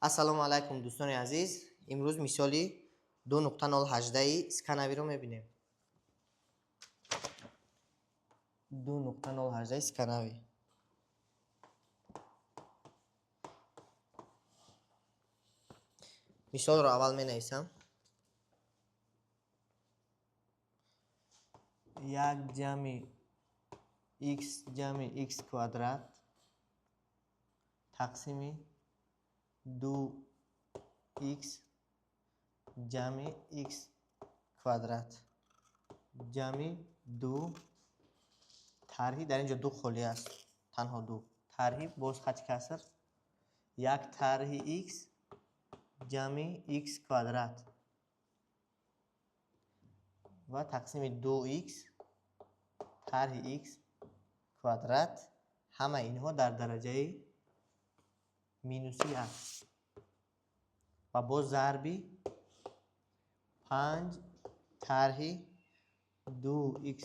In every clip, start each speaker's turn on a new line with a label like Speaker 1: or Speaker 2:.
Speaker 1: ассалому алайкум дӯстони азиз, имрӯз мисоли 2.018 сканавиро мебинем. 2.018 сканави. мисолро аввал менависам. 1 ҷамъи x ҷамъи x квадрат тақсими 2x ҷамъи x квадрат ҷамъи 2 тарҳи дар инҷо 2 холӣ аст, танҳо 2 тарҳи боз хачи каср 1 тарҳи x ҷамъи x квадрат ва тақсими 2x тарҳи x квадрат, ҳама инҳо дар дараҷаи минуси аст ва боз зарби 5 тарҳи 2x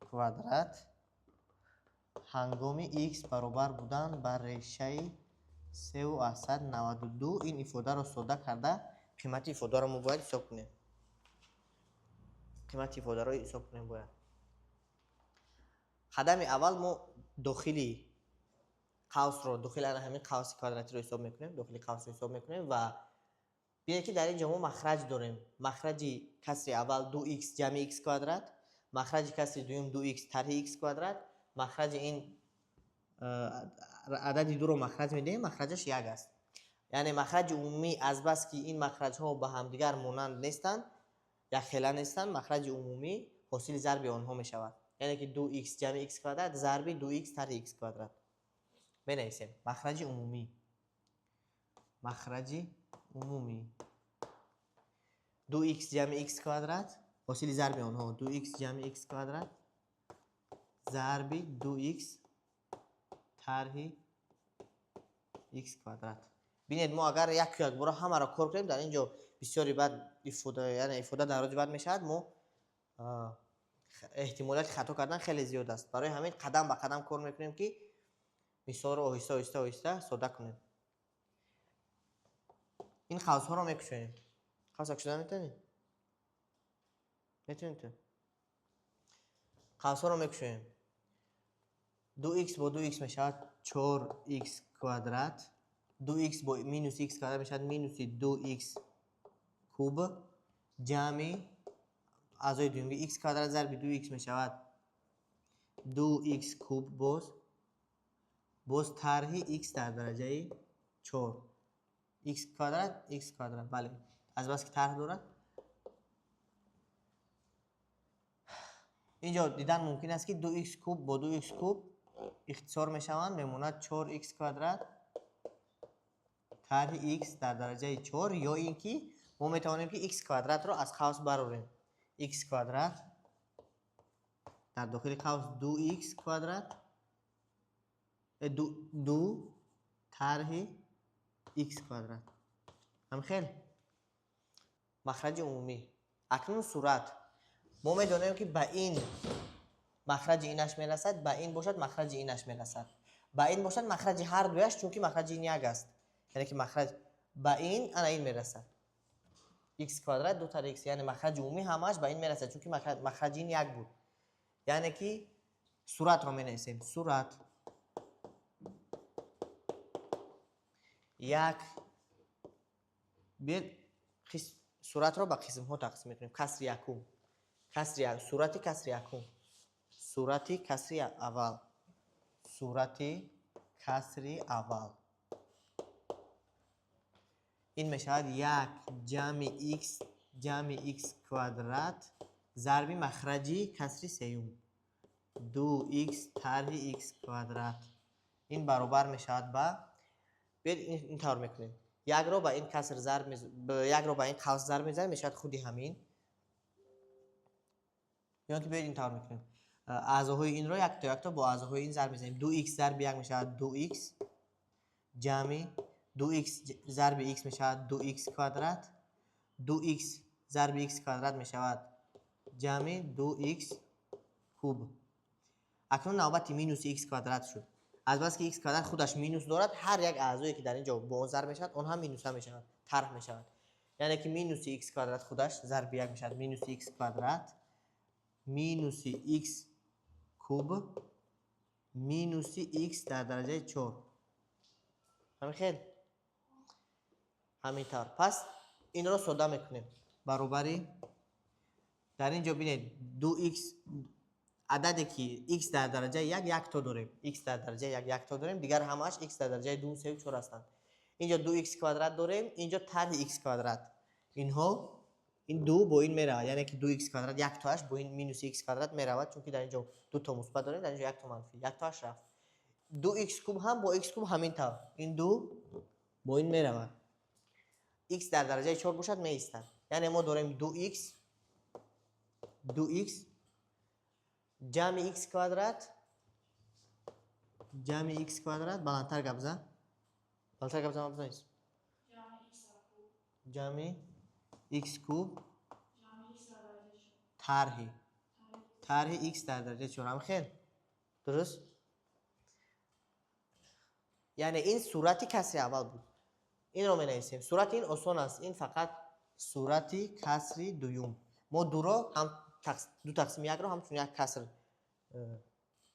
Speaker 1: квадрат ҳангоми x баробар будан ба решаи 3,92. ин ифодаро сода карда қимати ифодаро мо бояд ҳисоб кунем. қимати ифодаро ҳисоб кунем бояд. қадами аввал мо дохили қавсро, дохили ҳамин қавси квадратиро ҳисоб мекунем, дохили қавсро ҳисоб мекунем ва бинед ки дар инҷо мо махраҷ дорем. махраҷи касри аввал 2x ҷамъи x квадрат, махраҷи касри дуюм 2x тарҳи x квадрат, махраҷи ин адади 2ро махраҷ медиҳем, махраҷаш 1 аст. яъне махраҷи умумӣ азбаски ин махраҷҳо ба ҳамдигар монанд нестанд, якхела нестанд, махраҷи умумӣ ҳосили зарби онҳо мешавад. яъне ки 2x ҷамъи x квадрат зарби 2x тарҳи x квадрат. менависем махраҷи умумӣ, махраҷи умумӣ 2x ҷамъи x квадрат ҳосили зарби онҳо 2x ҷамъи x квадрат зарби 2x тарҳи x квадрат. бинед мо агар як бора ҳамаро кор кунем дар инҷо бисёри бад ифода дар роҷи бад мешавад, мо эҳтимолияти хато кардан хеле зиёд аст. барои ҳамин қадам ба қадам кор мекунем ки мисолро оҳиста оҳиста оҳиста сода кунем. ин қавсҳоро мекушоем. қавса кушода метавонед? метавонед ту? қавсҳоро мекушоем. 2x бо 2x мешавад 4x квадрат, 2x бо минус x квадрат мешавад минуси 2x куб ҷамъи аъзои дуюмги x квадрат зарби 2x мешавад 2x куб боз тарҳи x дар дараҷаи 4 x квадрат бале азбаски тарҳ дорад. инҷо дидан мумкин аст ки 2x куб бо 2x куб ихтисор мешаванд, мемонад 4x квадрат тарҳи x дар дараҷаи 4, ё ин ки мо метавонем ки x квадратро аз қавс барорем. x квадрат дар дохили қавс 2x квадрат 2 тарҳи x квадрат. ҳамхел махраҷи умумӣ. акнун сурат мо медонем ки ба ин махраҷи инаш мерасад, ба ин бошад махраҷи инаш мерасад, ба ин бошад махраҷи ҳар дуяш, чунки махраҷи ин 1 аст, яъне ки махраҷ ба ин ана ин мерасад x квадрат 2 тарҳи x, яъне махраҷи умумӣ ҳамааш ба ин мерасад, чунки махраҷи ин 1 буд. яъне ки суратро менависем. сурат 1 бед суратро ба қисмҳо тақсим мекунем. касри якум, сурати касри якум, сурати касри аввал, сурати касри аввал ин мешавад 1 ҷамъи x ҷамъи x квадрат зарби махраҷи касри сеюм 2x тарҳи x квадрат. ин баробар мешавад ба бед ин тавр мекунем. якро ба ин каср зарб якро ба ин қавс зарб мезанем, мешавад худи ҳамин. ё ки бед ин тавр мекунем. аъзоҳои инро якто бо аъзоҳои ин зарб мезанем. 2x зарби 1 мешавад 2x ҷамъи 2x зарби x мешавад 2x квадрат, 2x зарби x квадрат мешавад ҷамъи 2x куб. акнун навбати минуси x квадрат шуд. از بس که x کвадрат خودش مینوس دارد هر یک اعضایی که در اینجا با اون ضرب میشود اونها مینوس هم میشود طرح میشود یعنی که مینوس x کвадрат خودش ضرب یک میشود مینوس x کвадрат مینوس x کوب مینوس x در درجه 4 همین خیلی همینطور پس این رو ساده میکنیم برابری در اینجا ببینید 2x عددی که x در درجه 1 تا داریم x در درجه 1 تا داریم دیگر همش x در درجه 2 3 و 4 هستند اینجا 2x کвадрат داریم اینجا طرح x کвадрат اینها این دو با این میره یعنی که 2x کвадрат یک تاش با این مینوس x کвадрат میرود چون که در اینجا دو تا مثبت داریم در اینجا یک تا منفی یک تاش رفت 2x کوب هم با x کوب همین طور این دو با این میرود x در درجه 4 باشد میایستد یعنی ما داریم 2x جمع x کвадрат بلندتر گبزه ما بزنید جمع x کوب طرح x در درجه 4 هم خیلی درست یعنی این صورتی کسری اول بود این رو می نویسیم صورت این آسان است این فقط صورتی کسری دوم ما دو رو هم دو تقسیم یک رو همچون یک کسر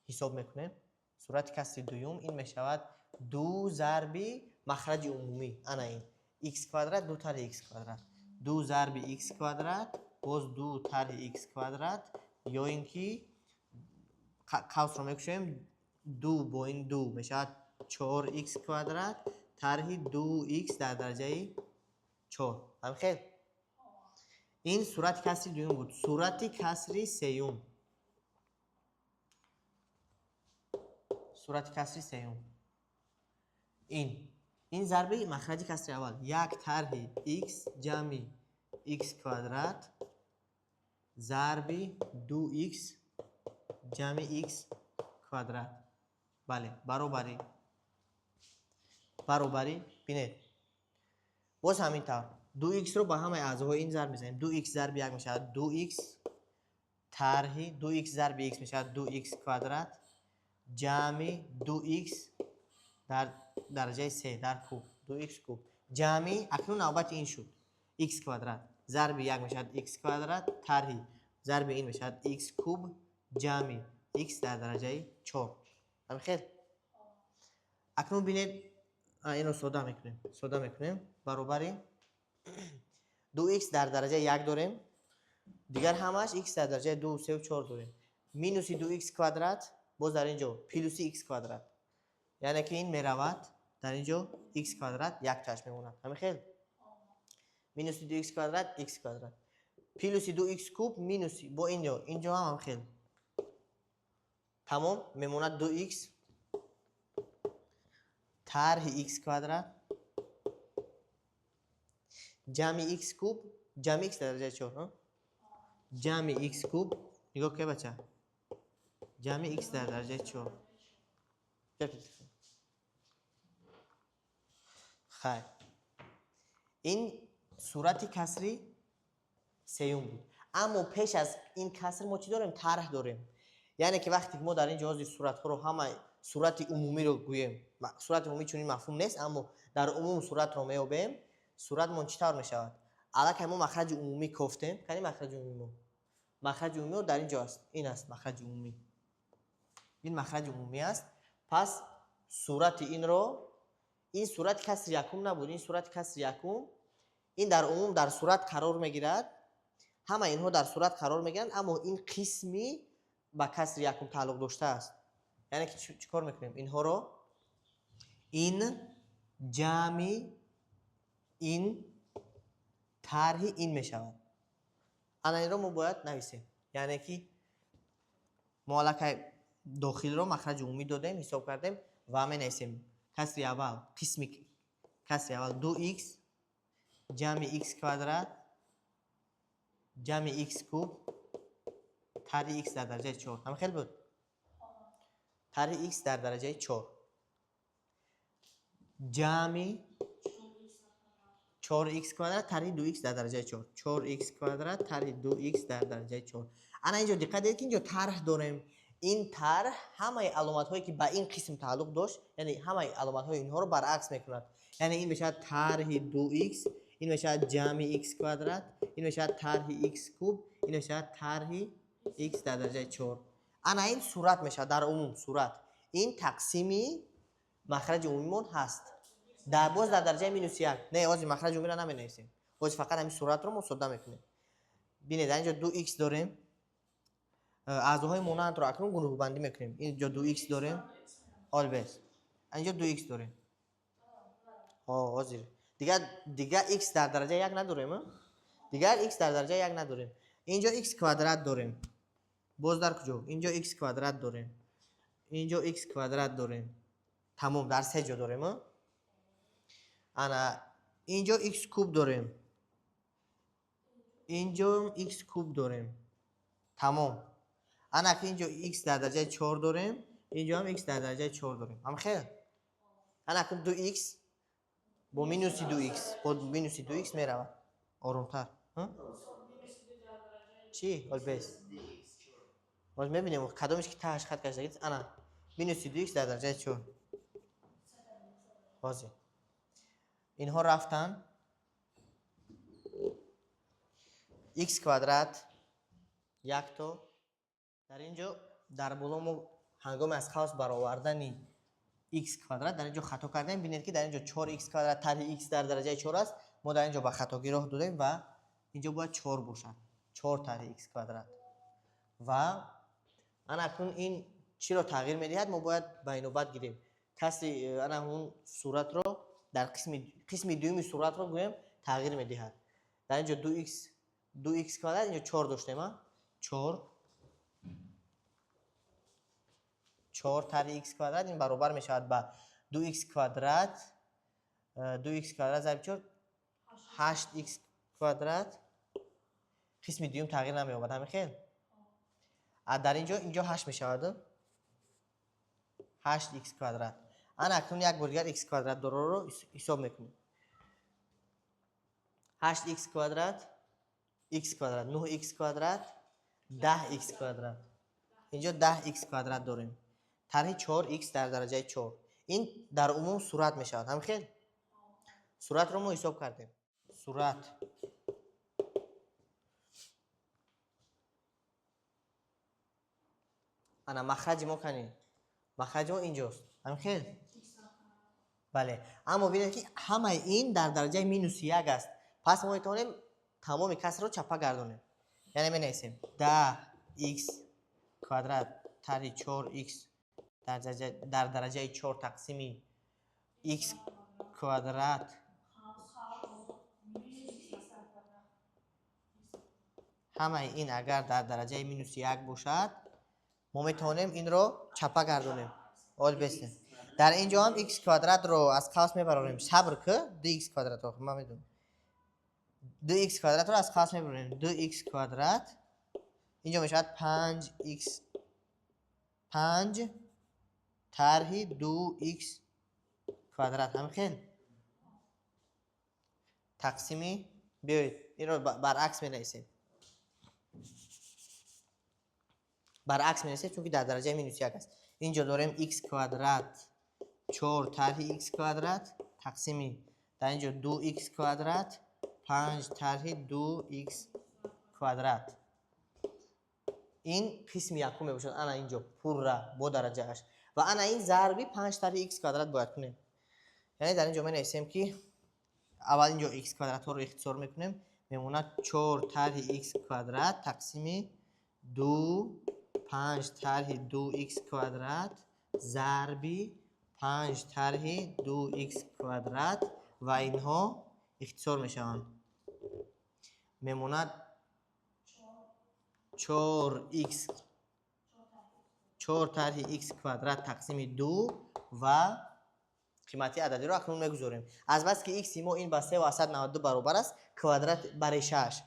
Speaker 1: حساب میکنیم صورت کسری دوم این می شود دو ضربی مخرج عمومی انا این x کвадрат دو طرح x کвадрат دو ضرب x کвадрат باز دو طرح x کвадрат یا اینکه قوس رو میکشیم دو با این دو می شود 4x کвадрат طرح 2x در درجه 4 هم خیلی این صورت کسری دوم بود صورت کسری سیوم این ضربه مخرج کسری اول یک طرح x جمع x کвадрат ضرب 2x جمع x کвадрат بله برابری بینید باز همین طور 2x رو با همه اعضاهای این ضرب میزنیم 2x ضرب 1 میشه 2x طرح 2x ضرب x میشه 2x کвадрат جمع 2x در درجه 3 در کوب 2x کوب جمع اکنون نوبت این شد x کвадрат ضرب 1 میشه x کвадрат طرح ضرب این میشه x کوب جمع x در درجه 4 همین خیلی اکنون بینید اینو ساده میکنیم برابری 2x در درجه 1 داریم دیگر همش x در درجه 2 3 و 4 داریم مینوس 2x کвадрат باز در اینجا پلوس x کвадрат یعنی که این میرود در اینجا x کвадрат یک تاش میموند همین خیلی مینوس 2x کвадрат x کвадрат پلوس 2x کوب مینوس با اینجا هم خیلی تمام میموند 2x طرح x کвадрат جمع x کوب جمع x در درجه 4 جمع x کوب نگاه که بچه جمع x در درجه 4 خیر این صورت کسری سیوم بود اما پیش از این کسر ما چی داریم طرح داریم یعنی که وقتی ما در این جهاز صورت ها رو همه صورت عمومی رو گوییم صورت عمومی چون این مفهوم نیست اما در عموم صورت رو میابیم صورت من چطور میشود الان که ما مخرج عمومی گفتیم کنی مخرج عمومی در اینجا است این است مخرج عمومی این مخرج عمومی است پس صورت این رو این صورت کسر یکم نبود این صورت کسر یکم این در عموم در صورت قرار میگیرد همه اینها در صورت قرار میگیرند اما این قسمی با کسر یکم تعلق داشته است یعنی که چیکار میکنیم اینها رو این جمع این طرح این میشود انا این رو ما باید نویسیم یعنی که معلقه داخل رو مخرج عمومی دادیم حساب کردیم و همه نویسیم کسر اول قسمی کسر اول 2x جمع x کвадрат جمع x کوب طرح x در درجه 4 هم خیلی بود طرح x در درجه 4 جمع 4x کвадрат طرح 2x در درجه 4 4x کвадрат طرح 2x در درجه 4 انا اینجا دقت کنید که اینجا طرح داریم این طرح همه علامت هایی که به این قسم تعلق داشت، یعنی همه علامت های اینها رو برعکس میکند. یعنی این میشه طرح 2x، این میشه جمع x کوادرات، این میشه طرح x کوب، این میشه طرح x در درجه 4. انا این صورت میشه در عموم صورت. این تقسیمی مخرج عمومیمون هست. باز در درجه مینوس 1. نه از مخرج عمومی را نمینویسیم. باز فقط همین صورت رو مساوی میکنیم. ببینید اینجا 2x داریم. اعضاهای مانند رو اکنون گروه بندی میکنیم. اینجا 2x داریم. آلبس. اینجا 2x داریم. حاضر. دیگه x در درجه 1 نداریم. دیگر x در درجه 1 نداریم. اینجا x کوادرات داریم. باز در کجا؟ اینجا x کوادرات داریم. اینجا x کوادرات داریم. تمام در سه جا داریم. انا اینجا x کوب داریم. اینجا x کوب داریم. تمام. انا که اینجا x در درجه 4 داریم، اینجا هم x در درجه 4 داریم. هم خیر. انا که 2x با مینوس 2x با مینوس 2x میرود. آرومتر. چی؟ البس. باز میبینیم کدومش که تهش خط کشیده است. انا مینوس 2x در درجه 4. بازی. اینها رفتن x کوادرات یک تا در اینجا در بلوم هنگام از خاص برآوردن x کوادرات در اینجا خطا کردیم. ببینید که در اینجا 4x کوادرات طرح x در درجه 4 است. ما در اینجا با خطاگی راه دادیم و اینجا باید 4 باشد. 4 طرح x کوادرات. و انا اکنون این چی رو تغییر میدهد؟ ما باید بینوبت گیریم. کسی انا اون صورت رو در قسم دوم صورت رو گویم تغییر میدهد. در اینجا 2x کوادرات اینجا 4 داشتیم. 4 طرح x کوادرات این برابر می شود به 2x کوادرات 2x کوادرات ضرب 4 8x کوادرات. قسم دوم تغییر نمی یابد. همین خیلی. در اینجا 8 می شود. 8x کوادرات. انا اکنون یک بار دیگر x کوادرات داره رو حساب میکنیم. 8x کوادرات x کوادرات 9x کوادرات 10x کوادرات. اینجا 10x کوادرات داریم. طرح 4x در درجه 4. این در عموم صورت می شود. هم خیلی. صورت رو ما حساب کردیم. صورت انا مخرج ما کنیم. مخرج ما اینجاست. هم خیلی. بله. اما ببینید که همه این در درجه مینوس 1 است. پس ما میتونیم تمام کسر رو چپه گردونیم. یعنی می نویسیم 10x کوادرات طرح 4x در درجه 4 تقسیم x کوادرات همه این اگر در درجه مینوس 1 باشد ما میتونیم این رو چپه گردونیم. اول بسیم. در اینجا هم x کوادرات رو از قوس میبریم. صبر که 2x کوادرات رو ما میدونیم. 2x کوادرات رو از قوس میبریم. 2x کوادرات اینجا میشود 5x 5 طرح 2x کوادرات. هم خیلی تقسیمی بیایید این رو برعکس می نویسیم. برعکس می نویسیم چون که در درجه مینوس 1 است. اینجا داریم x کوادرات 4 طرح x کوادرات تقسیمی در اینجا 2x کوادرات 5 طرح 2x کوادرات. این قسم یکم می باشد. انا اینجا پر را با درجه اش و انا این ضربی 5 طرح x کوادرات باید کنیم. یعنی در اینجا می نویسیم که اول اینجا x کوادرات رو اختصار میکنیم. میمونه 4 طرح x کوادرات تقسیم 2 5 طرح 2x کوادرات ضربی 5 طرح 2x کوادرات و اینها اختصار میشوند. میمونه 4 طرح x کوادرات تقسیم 2 و قیمتی عددی رو اکنون میگذاریم. از بس که x ما این با 392 برابر است کوادرات برای 6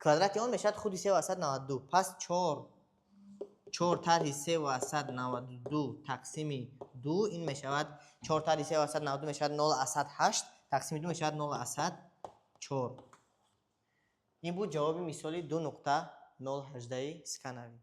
Speaker 1: کوادرات اون میشد خودی 392. پس 4 طرح 392 تقسیم 2 این میشود 4 طرح 392 میشود 0.8 تقسیم 2 میشود 0.4. این بود جواب مثالی 2.018 اسکنری.